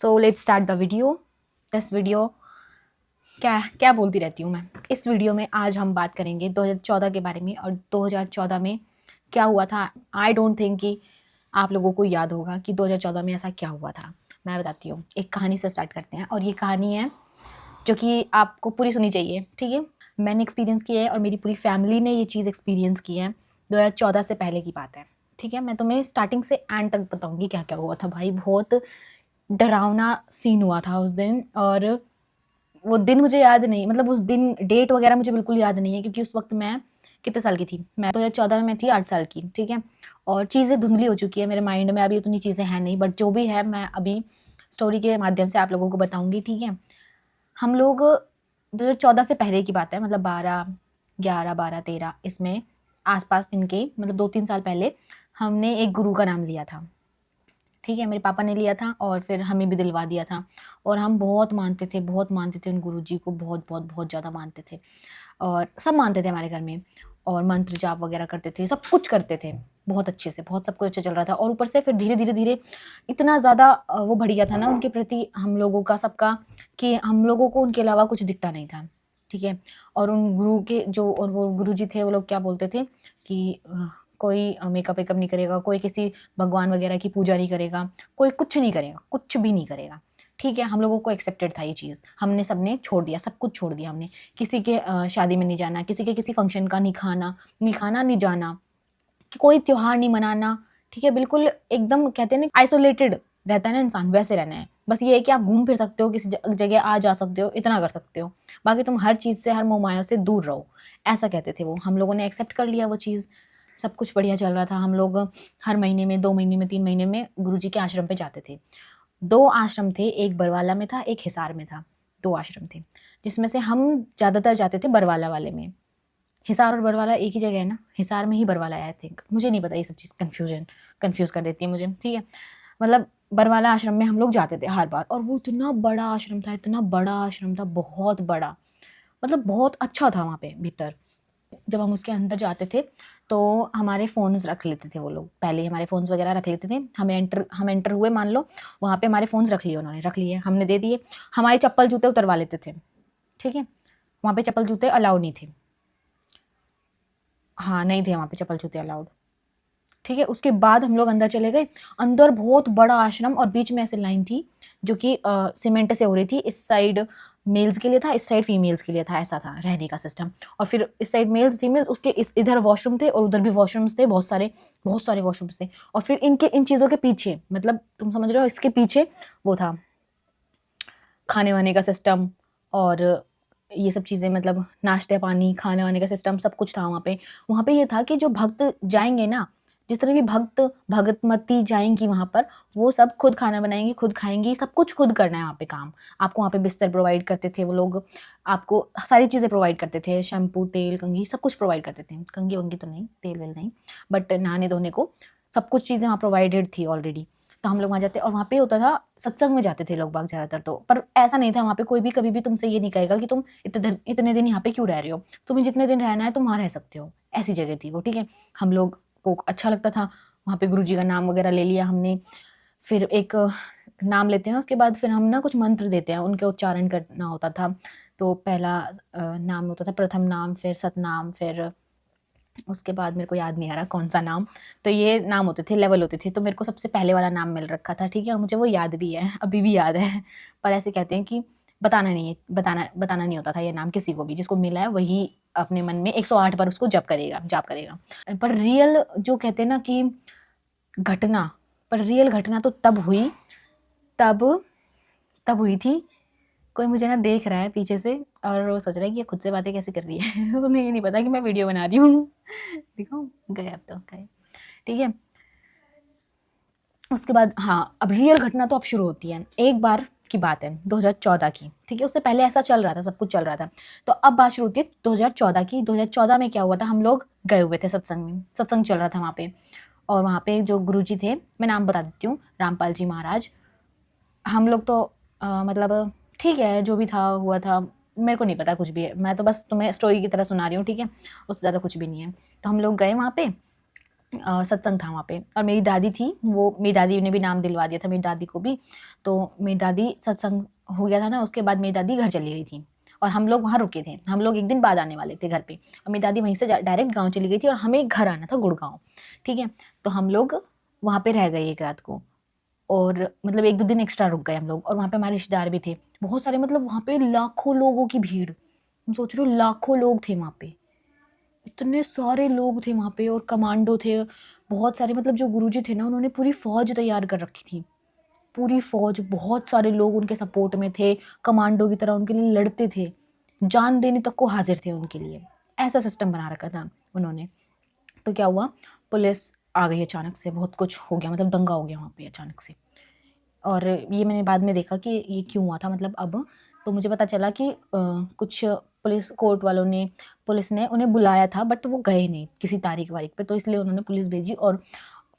So let's start the video. This video क्या क्या बोलती रहती हूँ मैं। इस वीडियो में आज हम बात करेंगे 2014 के बारे में, और 2014 में क्या हुआ था। आई डोंट थिंक कि आप लोगों को याद होगा कि 2014 में ऐसा क्या हुआ था। मैं बताती हूँ, एक कहानी से स्टार्ट करते हैं, और ये कहानी है जो कि आपको पूरी सुननी चाहिए, ठीक है। मैंने एक्सपीरियंस किया है और मेरी पूरी फैमिली ने ये चीज़ एक्सपीरियंस की है। 2014 से पहले की बात है, ठीक है। मैं तुम्हें स्टार्टिंग से एंड तक बताऊंगी क्या क्या हुआ था। भाई बहुत डरावना सीन हुआ था उस दिन, और वो दिन मुझे याद नहीं, मतलब उस दिन डेट वगैरह मुझे बिल्कुल याद नहीं है, क्योंकि उस वक्त मैं कितने साल की थी। मैं 2014 में थी 8 साल की, ठीक है। और चीज़ें धुंधली हो चुकी है मेरे माइंड में, अभी उतनी चीज़ें हैं नहीं, बट जो भी है मैं अभी स्टोरी के माध्यम से आप लोगों को बताऊंगी, ठीक है। हम लोग 2014 से पहले की बात है, मतलब 12, 11, 12, 13 इसमें आसपास इनके, मतलब 2-3 साल पहले हमने एक गुरु का नाम लिया था, ठीक है। मेरे पापा ने लिया था और फिर हमें भी दिलवा दिया था। और हम बहुत मानते थे, बहुत मानते थे उन गुरुजी को, बहुत बहुत बहुत ज़्यादा मानते थे। और सब मानते थे हमारे घर में, और मंत्र जाप वगैरह करते थे, सब कुछ करते थे बहुत अच्छे से, बहुत सब कुछ अच्छा चल रहा था। और ऊपर से फिर धीरे धीरे धीरे इतना ज़्यादा वो बढ़ गया था ना उनके प्रति हम लोगों का सबका, कि हम लोगों को उनके अलावा कुछ दिखता नहीं था, ठीक है। और उन गुरु के जो, और वो गुरुजी थे, वो लोग क्या बोलते थे कि कोई मेकअप वेकअप नहीं करेगा, कोई किसी भगवान वगैरह की पूजा नहीं करेगा, कोई कुछ नहीं करेगा, कुछ भी नहीं करेगा, ठीक है। हम लोगों को एक्सेप्टेड था ये चीज़, हमने सबने छोड़ दिया, सब कुछ छोड़ दिया हमने। किसी के शादी में नहीं जाना, किसी के किसी फंक्शन का नहीं खाना, नहीं जाना, कि कोई त्योहार नहीं मनाना, ठीक है। बिल्कुल एकदम कहते हैं ना आइसोलेटेड रहता है ना इंसान, वैसे रहना है। बस ये है कि आप घूम फिर सकते हो, किसी जगह आ जा सकते हो, इतना कर सकते हो, बाकी तुम हर चीज़ से, हर मोह माया से दूर रहो, ऐसा कहते थे वो। हम लोगों ने एक्सेप्ट कर लिया वो चीज़, सब कुछ बढ़िया चल रहा था। हम लोग हर महीने में, 2 महीने में, 3 महीने में गुरुजी के आश्रम पे जाते थे। 2 आश्रम थे, एक बरवाला में था, एक हिसार में था। 2 आश्रम थे, जिसमें से हम ज़्यादातर जाते थे बरवाला वाले में। हिसार और बरवाला एक ही जगह है ना, हिसार में ही बरवाला है आई थिंक, मुझे नहीं पता, ये सब चीज़ कंफ्यूज कर देती है मुझे, ठीक है। मतलब बरवाला आश्रम में हम लोग जाते थे हर बार, और वो इतना बड़ा आश्रम था, इतना बड़ा आश्रम था, बहुत बड़ा, मतलब बहुत अच्छा था वहाँ पे भीतर। जब हम उसके अंदर जाते थे तो हमारे फ़ोन्स रख लेते थे वो लोग, पहले ही हमारे फ़ोन्स वगैरह रख लेते थे। हम एंटर हुए, मान लो वहाँ पे हमारे फ़ोन्स रख लिए, उन्होंने रख लिए, हमने दे दिए। हमारे चप्पल जूते उतरवा लेते थे, ठीक है। वहाँ पे चप्पल जूते अलाउड नहीं थे, हाँ नहीं थे वहाँ पे चप्पल जूते अलाउड, ठीक है। उसके बाद हम लोग अंदर चले गए। अंदर बहुत बड़ा आश्रम, और बीच में ऐसे लाइन थी जो कि सीमेंट से हो रही थी। इस साइड मेल्स के लिए था, इस साइड फीमेल्स के लिए था, ऐसा था रहने का सिस्टम। और फिर इस साइड मेल्स फीमेल्स, उसके इधर वॉशरूम थे, और उधर भी वॉशरूम्स थे, बहुत सारे वॉशरूम्स थे। और फिर इन चीज़ों के पीछे, मतलब तुम समझ रहे हो, इसके पीछे वो था खाने वाने का सिस्टम, और ये सब चीज़ें, मतलब नाश्ते पानी खाने वाने का सिस्टम, सब कुछ था वहाँ पे। वहाँ पे ये था कि जो भक्त जाएंगे ना, जितने भी भगतमती जाएंगी वहाँ पर, वो सब खुद खाना बनाएंगी, खुद खाएंगी, सब कुछ खुद करना है वहाँ पे काम। आपको वहाँ पे बिस्तर प्रोवाइड करते थे वो लोग, आपको सारी चीज़ें प्रोवाइड करते थे, शैम्पू तेल कंघी सब कुछ प्रोवाइड करते थे। कंघी वंगी तो नहीं, तेल वेल नहीं, बट नहाने धोने को सब कुछ चीज़ें वहाँ प्रोवाइडेड थी ऑलरेडी। तो हम लोग वहाँ जाते, और वहाँ पे होता था सत्संग में जाते थे लोग बाग ज़्यादातर तो। पर ऐसा नहीं था, वहाँ पे कोई भी कभी भी तुमसे ये नहीं कहेगा कि तुम इतने दिन यहाँ पे क्यों रह रहे हो, तुम्हें जितने दिन रहना है तुम वहाँ रह सकते हो, ऐसी जगह थी वो, ठीक है। हम लोग को अच्छा लगता था। वहाँ पे गुरुजी का नाम वगैरह ले लिया हमने। फिर एक नाम लेते हैं, उसके बाद फिर हम ना कुछ मंत्र देते हैं, उनके उच्चारण करना होता था। तो पहला नाम होता था प्रथम नाम, फिर सतनाम, फिर उसके बाद मेरे को याद नहीं आ रहा कौन सा नाम। तो ये नाम होते थे, लेवल होते थे। तो मेरे को सबसे पहले वाला नाम मिल रखा था, ठीक है। और मुझे वो याद भी है, अभी भी याद है। पर ऐसे कहते हैं कि बताना नहीं होता था ये नाम किसी को भी, जिसको मिला है वही अपने मन में 108 बार उसको जाप करेगा। पर रियल जो कहते हैं ना कि घटना, पर रियल घटना तो तब तब हुई थी। कोई मुझे ना देख रहा है पीछे से, और वो सोच रहा है कि ये खुद से बातें कैसे कर रही है। उन्हें ये नहीं पता कि मैं वीडियो बना रही हूँ। देखो गए, अब तो गए, ठीक है। उसके बाद हाँ, अब रियल घटना तो अब शुरू होती है। एक बार की बात है 2014 की, ठीक है। उससे पहले ऐसा चल रहा था, सब कुछ चल रहा था। तो अब बात शुरू होती है 2014 की। 2014 में क्या हुआ था, हम लोग गए हुए थे सत्संग में, सत्संग चल रहा था वहाँ पे। और वहाँ पे जो गुरुजी थे, मैं नाम बता देती हूँ, रामपाल जी महाराज। हम लोग तो मतलब ठीक है, जो भी था हुआ था, मेरे को नहीं पता कुछ भी है, मैं तो बस तुम्हें स्टोरी की तरह सुना रही हूँ, ठीक है। उससे ज़्यादा कुछ भी नहीं है। तो हम लोग गए वहाँ पे, सत्संग था वहाँ पे, और मेरी दादी थी, वो मेरी दादी ने भी नाम दिलवा दिया था मेरी दादी को भी। तो मेरी दादी, सत्संग हो गया था ना, उसके बाद मेरी दादी घर चली गई थी और हम लोग वहाँ रुके थे। हम लोग एक दिन बाद आने वाले थे घर पे, और मेरी दादी वहीं से डायरेक्ट गाँव चली गई थी और हमें घर आना था गुड़गांव, ठीक है। तो हम लोग वहाँ पे रह गए एक रात को, और मतलब 1-2 दिन एक्स्ट्रा रुक गए हम लोग, और वहाँ पे हमारे रिश्तेदार भी थे बहुत सारे, मतलब वहाँ पे लाखों लोगों की भीड़, हम सोच रहे हो लाखों लोग थे वहाँ पे, इतने सारे लोग थे वहाँ पे, और कमांडो थे बहुत सारे, मतलब जो गुरुजी थे ना, उन्होंने पूरी फौज तैयार कर रखी थी, पूरी फौज, बहुत सारे लोग उनके सपोर्ट में थे, कमांडो की तरह उनके लिए लड़ते थे, जान देने तक को हाजिर थे उनके लिए, ऐसा सिस्टम बना रखा था उन्होंने। तो क्या हुआ, पुलिस आ गई अचानक से, बहुत कुछ हो गया, मतलब दंगा हो गया वहाँ पे अचानक से। और ये मैंने बाद में देखा कि ये क्यों हुआ था, मतलब अब तो मुझे पता चला कि कुछ पुलिस कोर्ट वालों ने, पुलिस ने उन्हें बुलाया था, बट वो गए नहीं किसी तारीख वारीख पे, तो इसलिए उन्होंने पुलिस भेजी, और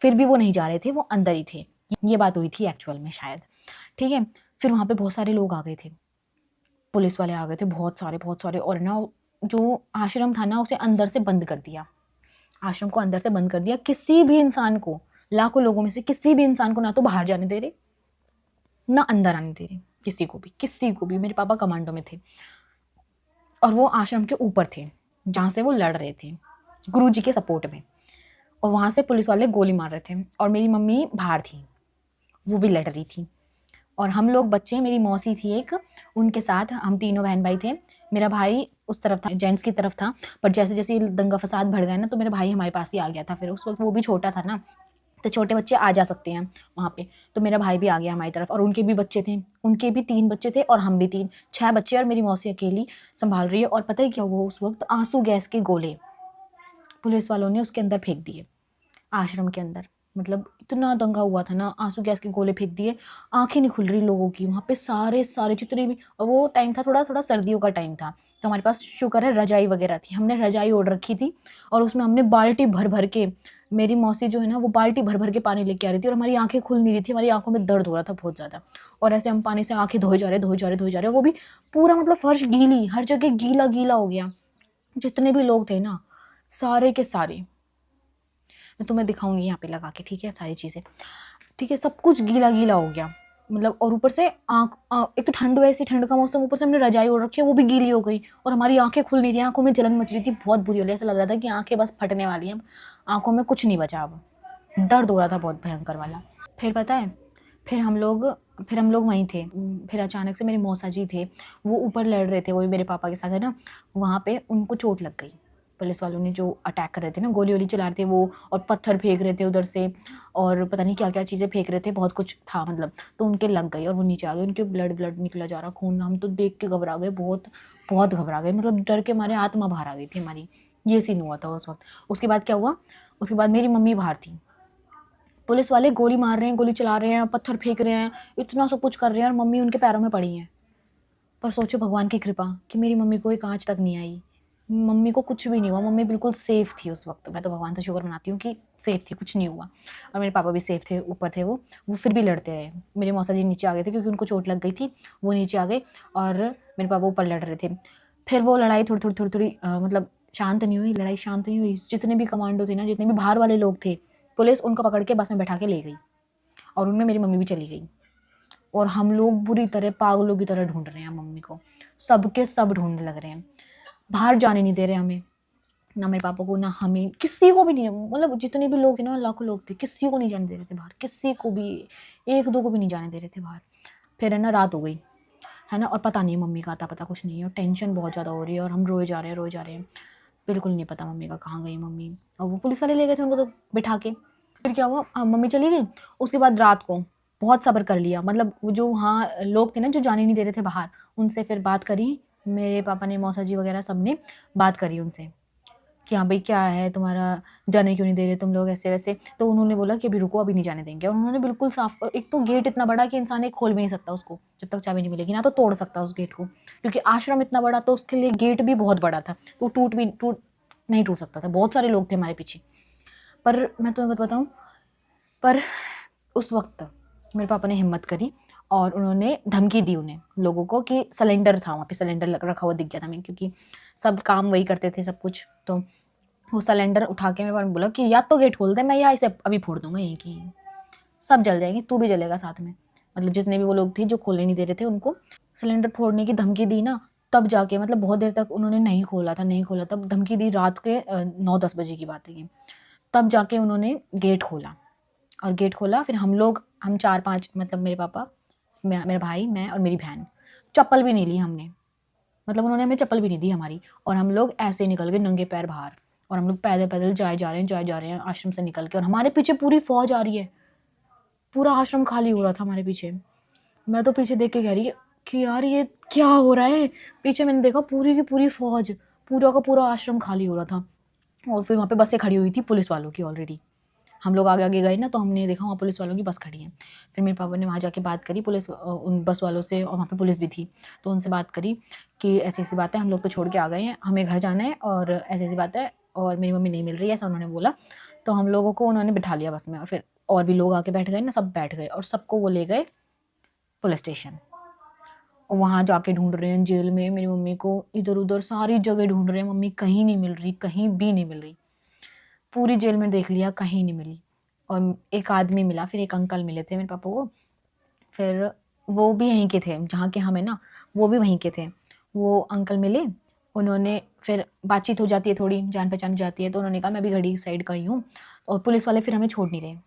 फिर भी वो नहीं जा रहे थे, वो अंदर ही थे, ये बात हुई थी एक्चुअल में शायद, ठीक है। फिर वहाँ पे बहुत सारे लोग आ गए थे, पुलिस वाले आ गए थे, बहुत सारे बहुत सारे, और ना जो आश्रम था ना, उसे अंदर से बंद कर दिया, आश्रम को अंदर से बंद कर दिया, किसी भी इंसान को, लाखों लोगों में से किसी भी इंसान को ना तो बाहर जाने दे रहे, ना अंदर आने दे रहे, किसी को भी। मेरे पापा कमांडो में थे, और वो आश्रम के ऊपर थे जहाँ से वो लड़ रहे थे गुरुजी के सपोर्ट में, और वहाँ से पुलिस वाले गोली मार रहे थे, और मेरी मम्मी बाहर थी, वो भी लड़ रही थी, और हम लोग बच्चे, मेरी मौसी थी एक, उनके साथ हम तीनों बहन भाई थे। मेरा भाई उस तरफ था, जेंट्स की तरफ था, पर जैसे जैसे ये दंगा फसाद बढ़ गया ना, तो मेरा भाई हमारे पास ही आ गया था, फिर उस वक्त वो भी छोटा था ना, तो छोटे बच्चे आ जा सकते हैं वहाँ पे, तो मेरा भाई भी आ गया हमारी तरफ, और उनके भी बच्चे थे, उनके भी 3 बच्चे थे, और हम भी 3, 6 बच्चे, और मेरी मौसी अकेली संभाल रही है। और पता है क्या हुआ उस वक्त, आंसू गैस के गोले पुलिस वालों ने उसके अंदर फेंक दिए, आश्रम के अंदर, मतलब इतना दंगा हुआ था ना, आंसू गैस के गोले फेंक दिए, आंखें नहीं खुल रही लोगों की वहाँ पे, सारे सारे जितने भी, और वो टाइम था थोड़ा थोड़ा सर्दियों का टाइम था, तो हमारे पास शुक्र है रजाई वगैरह थी, हमने रजाई ओढ़ रखी थी, और उसमें हमने बाल्टी भर भर के, मेरी मौसी जो है ना, वो बाल्टी भर भर के पानी लेके आ रही थी, और हमारी आंखें खुल नहीं रही थी, हमारी आंखों में दर्द हो रहा था बहुत ज़्यादा, और ऐसे हम पानी से आंखें धोए जा रहे धोए जा रहे धोए जा रहे, वो भी पूरा, मतलब फर्श गीली, हर जगह गीला गीला हो गया, जितने भी लोग थे ना, सारे के सारे, मैं तुम्हें दिखाऊंगी यहाँ पे लगा के, ठीक है, सारी चीज़ें, ठीक है, सब कुछ गीला गीला हो गया, मतलब, और ऊपर से एक तो ठंड, वैसी ठंड का मौसम, ऊपर से हमने रजाई ओढ़ रखी है, वो भी गीली हो गई, और हमारी आंखें खुल नहीं रही, आंखों में जलन मच रही थी बहुत बुरी वाली, ऐसा लग रहा था कि आंखें बस फटने वाली हैं, आंखों में कुछ नहीं बचा, अब दर्द हो रहा था बहुत भयंकर वाला। फिर पता है, फिर हम लोग फिर हम लोग वहीं थे, फिर अचानक से मेरे मौसा जी थे, वो ऊपर लड़ रहे थे, वो भी मेरे पापा के साथ है ना, वहाँ पे उनको चोट लग गई, पुलिस वालों ने जो अटैक कर रहे थे ना, गोली वोली चला रहे थे वो, और पत्थर फेंक रहे थे उधर से, और पता नहीं क्या क्या चीज़ें फेंक रहे थे, बहुत कुछ था मतलब, तो उनके लग गई, और वो नीचे आ गए, उनके ब्लड ब्लड निकला जा रहा, खून, हम तो देख के घबरा गए, बहुत बहुत घबरा गए, मतलब डर के मारे आत्मा बाहर आ गई थी हमारी, ये सीन हुआ था उस वक्त। उसके बाद क्या हुआ, उसके बाद मेरी मम्मी बाहर थी, पुलिस वाले गोली मार रहे हैं, गोली चला रहे हैं, पत्थर फेंक रहे हैं, इतना सब कुछ कर रहे हैं, और मम्मी उनके पैरों में पड़ी हैं, पर सोचो भगवान की कृपा कि मेरी मम्मी को एक आँच तक नहीं आई, मम्मी को कुछ भी नहीं हुआ, मम्मी बिल्कुल सेफ़ थी उस वक्त, मैं तो भगवान से शुक्र मनाती हूँ कि सेफ़ थी, कुछ नहीं हुआ, और मेरे पापा भी सेफ़ थे, ऊपर थे वो फिर भी लड़ते रहे, मेरे मौसा जी नीचे आ गए थे क्योंकि उनको चोट लग गई थी, वो नीचे आ गए, और मेरे पापा ऊपर लड़ रहे थे। फिर वो लड़ाई थोड़ी मतलब शांत नहीं हुई, लड़ाई शांत नहीं हुई, जितने भी कमांडो थे ना, जितने भी बाहर वाले लोग थे, पुलिस उनको पकड़ के बस में बैठा के ले गई, और उनमें मेरी मम्मी भी चली गई, और हम लोग बुरी तरह पागलों की तरह ढूंढ रहे हैं मम्मी को, सबके सब ढूंढने लग रहे हैं, बाहर जाने नहीं दे रहे हमें, ना मेरे पापा को, ना हमें, किसी को भी नहीं, मतलब जितने भी लोग थे ना, लाखों लोग थे, किसी को नहीं जाने दे रहे थे बाहर, किसी को भी, 1-2 को भी नहीं जाने दे रहे थे बाहर। फिर है ना, रात हो गई है ना, और पता नहीं मम्मी का आता पता कुछ नहीं है, और टेंशन बहुत ज़्यादा हो रही है, और हम रोए जा रहे हैं, बिल्कुल नहीं पता मम्मी का कहाँ गई मम्मी, और वो पुलिस वाले ले गए थे उनको तो बिठा के। फिर क्या हुआ, मम्मी चली गई, उसके बाद रात को बहुत सब्र कर लिया, मतलब वो जो वहाँ लोग थे ना, जो जाने नहीं दे रहे थे बाहर, उनसे फिर बात करी, मेरे पापा ने, मौसा जी वगैरह सब ने बात करी उनसे कि हाँ भाई क्या है तुम्हारा, जाने क्यों नहीं दे रहे तुम लोग ऐसे वैसे, तो उन्होंने बोला कि अभी रुको, अभी नहीं जाने देंगे, और उन्होंने बिल्कुल साफ, एक तो गेट इतना बड़ा कि इंसान एक खोल भी नहीं सकता उसको जब तक चाबी नहीं मिलेगी, ना तो तोड़ सकता उस गेट को, क्योंकि आश्रम इतना बड़ा, तो उसके लिए गेट भी बहुत बड़ा था, तो टूट नहीं टूट सकता था, बहुत सारे लोग थे हमारे पीछे। पर मैं तुम्हें बताऊँ, पर उस वक्त मेरे पापा ने हिम्मत करी, और उन्होंने धमकी दी उन्हें लोगों को कि सिलेंडर था वहाँ पे, सिलेंडर रखा हुआ दिख गया था हमें, क्योंकि सब काम वही करते थे सब कुछ, तो वो सिलेंडर उठा के मेरे पापा ने बोला कि या तो गेट खोल दे, मैं या इसे अभी फोड़ दूंगा यहीं की, सब जल जाएंगे, तू भी जलेगा साथ में। मतलब जितने भी वो लोग थे जो खोलने नहीं दे रहे थे उनको सिलेंडर फोड़ने की धमकी दी ना, तब जाके मतलब बहुत देर तक उन्होंने नहीं खोला था, नहीं खोला, तब धमकी दी, रात के 9-10 बजे की बात है ये, तब जाके उन्होंने गेट खोला। और गेट खोला, फिर हम 4-5 मतलब मेरे पापा, मेरा भाई, मैं और मेरी बहन, चप्पल भी नहीं ली हमने, मतलब उन्होंने हमें चप्पल भी नहीं दी हमारी, और हम लोग ऐसे निकल गए नंगे पैर बाहर, और हम लोग पैदल पैदल जाए जा रहे हैं आश्रम से निकल के, और हमारे पीछे पूरी फौज आ रही है, पूरा आश्रम खाली हो रहा था हमारे पीछे। मैं तो पीछे देख के कह रही कि यार ये क्या हो रहा है, पीछे मैंने देखा पूरी की पूरी फौज, पूरा का पूरा आश्रम खाली हो रहा था। और फिर वहाँ पे बसें खड़ी हुई थी पुलिस वालों की ऑलरेडी, हम लोग आगे आगे गए ना, तो हमने देखा वहाँ पुलिस वालों की बस खड़ी है। फिर मेरे पापा ने वहाँ जाके बात करी पुलिस उन बस वालों से, और वहाँ पे पुलिस भी थी, तो उनसे बात करी कि ऐसी ऐसी बात है, हम लोग तो छोड़ के आ गए हैं, हमें घर जाना है, और ऐसी ऐसी बात है, और मेरी मम्मी नहीं मिल रही है, ऐसा उन्होंने बोला। तो हम लोगों को उन्होंने बिठा लिया बस में, और फिर और भी लोग आके बैठ गए ना, सब बैठ गए, और सबको वो ले गए पुलिस स्टेशन। और वहाँ जाके ढूंढ रहे हैं जेल में मेरी मम्मी को, इधर उधर सारी जगह ढूंढ रहे हैं, मम्मी कहीं नहीं मिल रही, कहीं भी नहीं मिल रही, पूरी जेल में देख लिया, कहीं नहीं मिली। और एक आदमी मिला, फिर एक अंकल मिले थे मेरे पापा को, फिर वो भी यहीं के थे जहाँ के हम हैं ना, वो भी वहीं के थे। वो अंकल मिले, उन्होंने फिर बातचीत हो जाती है, थोड़ी जान पहचान हो जाती है, तो उन्होंने कहा मैं भी घड़ी साइड का ही हूँ, और पुलिस वाले फिर हमें छोड़ नहीं रहे,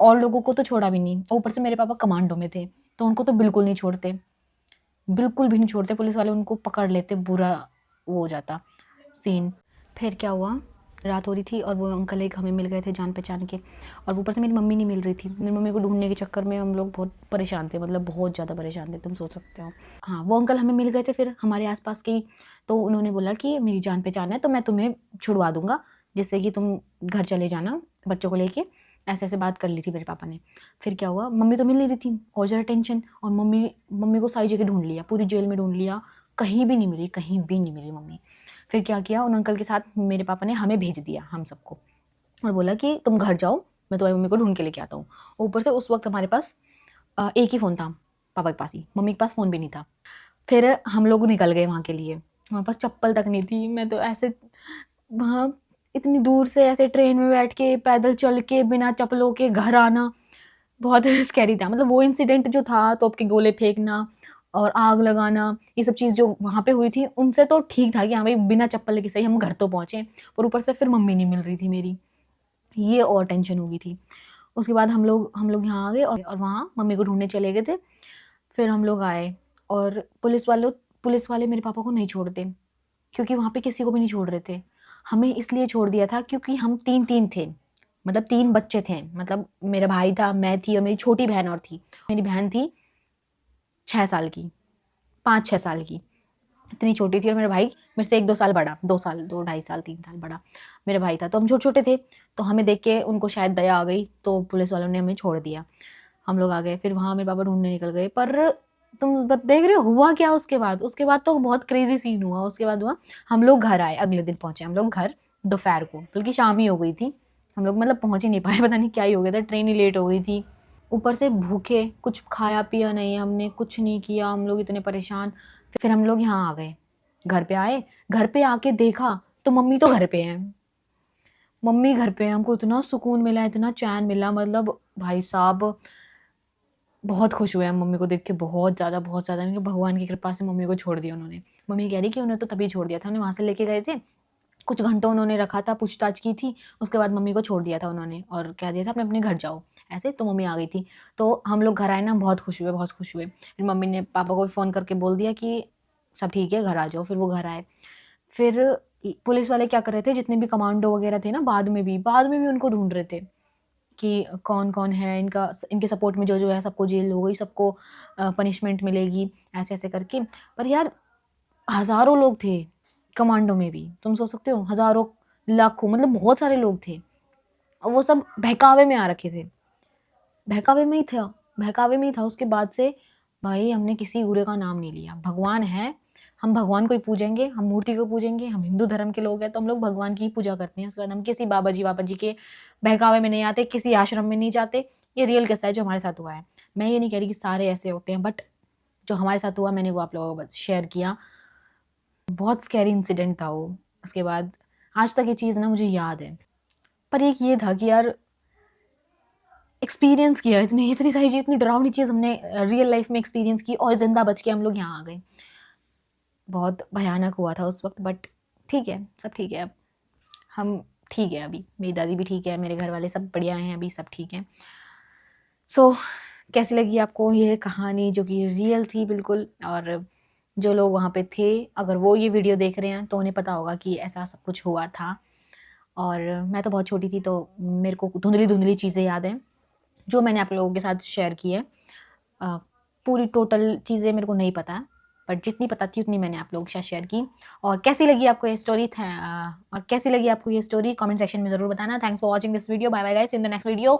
और लोगों को तो छोड़ा भी नहीं, ऊपर से मेरे पापा कमांडो में थे, तो उनको तो बिल्कुल नहीं छोड़ते, बिल्कुल भी नहीं छोड़ते, पुलिस वाले उनको पकड़ लेते, बुरा वो हो जाता सीन। फिर क्या हुआ, रात हो रही थी, और वो अंकल एक हमें मिल गए थे जान पहचान के, और ऊपर से मेरी मम्मी नहीं मिल रही थी, मेरी मम्मी को ढूंढने के चक्कर में हम लोग बहुत परेशान थे, मतलब बहुत ज़्यादा परेशान थे, तुम सोच सकते हो। हाँ, वो अंकल हमें मिल गए थे फिर हमारे आसपास के ही, तो उन्होंने बोला कि मेरी जान पहचान है, तो मैं तुम्हें छुड़वा दूंगा, जिससे कि तुम घर चले जाना बच्चों को लेके, ऐसे ऐसे बात कर ली थी मेरे पापा ने। फिर क्या हुआ, मम्मी तो मिल नहीं रही थी, और ज़रा टेंशन, और मम्मी मम्मी को सारी जगह ढूंढ लिया, पूरी जेल में ढूंढ लिया, कहीं भी नहीं मिली, कहीं भी नहीं मिली मम्मी। फिर क्या किया, उन अंकल के साथ मेरे पापा ने हमें भेज दिया हम सबको, और बोला कि तुम घर जाओ, मैं तुम्हारी मम्मी को ढूंढ के लेके आता हूँ। ऊपर से उस वक्त हमारे पास एक ही फ़ोन था पापा के पास ही, मम्मी के पास फ़ोन भी नहीं था। फिर हम लोग निकल गए वहाँ के लिए, हमारे पास चप्पल तक नहीं थी, मैं तो ऐसे वहाँ इतनी दूर से ऐसे ट्रेन में बैठ के पैदल चल के बिना चप्पलों के घर आना बहुत स्कैरी था। मतलब वो इंसिडेंट जो था, तोप के गोले फेंकना और आग लगाना, ये सब चीज़ जो वहाँ पे हुई थी, उनसे तो ठीक था कि हाँ भाई बिना चप्पल के सही हम घर तो पहुँचे, और ऊपर से फिर मम्मी नहीं मिल रही थी मेरी, ये और टेंशन हो गई थी। उसके बाद हम लोग यहाँ आ गए, और वहाँ मम्मी को ढूंढने चले गए थे। फिर हम लोग आए, और पुलिस वाले मेरे पापा को नहीं छोड़ते, क्योंकि वहाँ पे किसी को भी नहीं छोड़ रहे थे। हमें इसलिए छोड़ दिया था क्योंकि हम 3-3 थे, मतलब 3 बच्चे थे, मतलब मेरा भाई था, मैं थी, और मेरी छोटी बहन और थी। मेरी बहन थी 6 साल की, 5-6 साल की, इतनी छोटी थी, और मेरा भाई मेरे से 1-2 साल बड़ा, 2 साल, 2 ढाई साल, 3 साल बड़ा मेरा भाई था। तो हम छोटे-छोटे थे, तो हमें देख के उनको शायद दया आ गई, तो पुलिस वालों ने हमें छोड़ दिया। हम लोग आ गए, फिर वहाँ मेरे पापा ढूँढने निकल गए, पर तुम देख रहे हो हुआ क्या उसके बाद? उसके बाद तो बहुत क्रेज़ी सीन हुआ। उसके बाद हुआ, हम लोग घर आए, अगले दिन पहुँचे हम लोग घर दोपहर को, बल्कि शाम ही हो गई थी। हम लोग मतलब पहुँच ही नहीं पाए, पता नहीं क्या ही हो गया था, ट्रेन ही लेट हो गई थी। ऊपर से भूखे, कुछ खाया पिया नहीं हमने, कुछ नहीं किया, हम लोग इतने परेशान। फिर हम लोग यहाँ आ गए, घर पे आए, घर पे आके देखा तो मम्मी तो घर पे हैं, मम्मी घर पे हैं। हमको इतना सुकून मिला, इतना चैन मिला, मतलब भाई साहब बहुत खुश हुए हम मम्मी को देख के, बहुत ज़्यादा, क्योंकि भगवान की कृपा से मम्मी को छोड़ दिया उन्होंने। मम्मी कह रही कि उन्हें तो तभी छोड़ दिया था, उन्हें वहाँ से लेके गए थे, कुछ घंटों उन्होंने रखा था, पूछताछ की थी, उसके बाद मम्मी को छोड़ दिया था उन्होंने, और कह दिया था अपने अपने घर जाओ, ऐसे। तो मम्मी आ गई थी, तो हम लोग घर आए ना, बहुत खुश हुए, बहुत खुश हुए। फिर मम्मी ने पापा को फ़ोन करके बोल दिया कि सब ठीक है, घर आ जाओ। फिर वो घर आए। फिर पुलिस वाले क्या कर रहे थे, जितने भी कमांडो वगैरह थे ना, बाद में भी उनको ढूंढ रहे थे कि कौन-कौन है इनका, इनके सपोर्ट में जो-जो है, सबको जेल हो गई, सबको पनिशमेंट मिलेगी, ऐसे-ऐसे करके। पर यार हज़ारों लोग थे कमांडो में भी, तुम सोच सकते हो, हज़ारों, लाखों, मतलब बहुत सारे लोग थे, और वो सब बहकावे में आ रखे थे। बहकावे में ही था। उसके बाद से भाई हमने किसी गुरु का नाम नहीं लिया। भगवान है, हम भगवान को ही पूजेंगे, हम मूर्ति को पूजेंगे, हम हिंदू धर्म के लोग हैं, तो हम लोग भगवान की ही पूजा करते हैं। उसके बाद हम किसी बाबा जी के बहकावे में नहीं आते, किसी आश्रम में नहीं जाते। ये रियल किस्सा है जो हमारे साथ हुआ है। मैं ये नहीं कह रही कि सारे ऐसे होते हैं, बट जो हमारे साथ हुआ मैंने वो आप लोगों को बस शेयर किया। बहुत स्कैरी इंसिडेंट था वो। उसके बाद आज तक ये चीज़ ना मुझे याद है। पर एक ये था कि यार एक्सपीरियंस किया इतनी सारी चीज़, इतनी डरावनी चीज़ हमने रियल लाइफ में एक्सपीरियंस की और ज़िंदा बच के हम लोग यहाँ आ गए। बहुत भयानक हुआ था उस वक्त, बट ठीक है, सब ठीक है अब। हम ठीक है अभी, मेरी दादी भी ठीक है, मेरे घर वाले सब बढ़िया हैं, अभी सब ठीक हैं। सो कैसी लगी आपको ये कहानी जो कि रियल थी बिल्कुल, और जो लोग वहाँ पे थे अगर वो ये वीडियो देख रहे हैं तो उन्हें पता होगा कि ऐसा सब कुछ हुआ था। और मैं तो बहुत छोटी थी तो मेरे को धुंधली चीज़ें याद हैं जो मैंने आप लोगों के साथ शेयर की है। पूरी टोटल चीज़ें मेरे को नहीं पता, बट जितनी पता थी उतनी मैंने आप लोगों के साथ शेयर की। और कैसी लगी आपको ये स्टोरी और कैसी लगी आपको ये स्टोरी कमेंट सेक्शन में ज़रूर बताना। Thanks for watching this video. Bye bye guys, in the next video.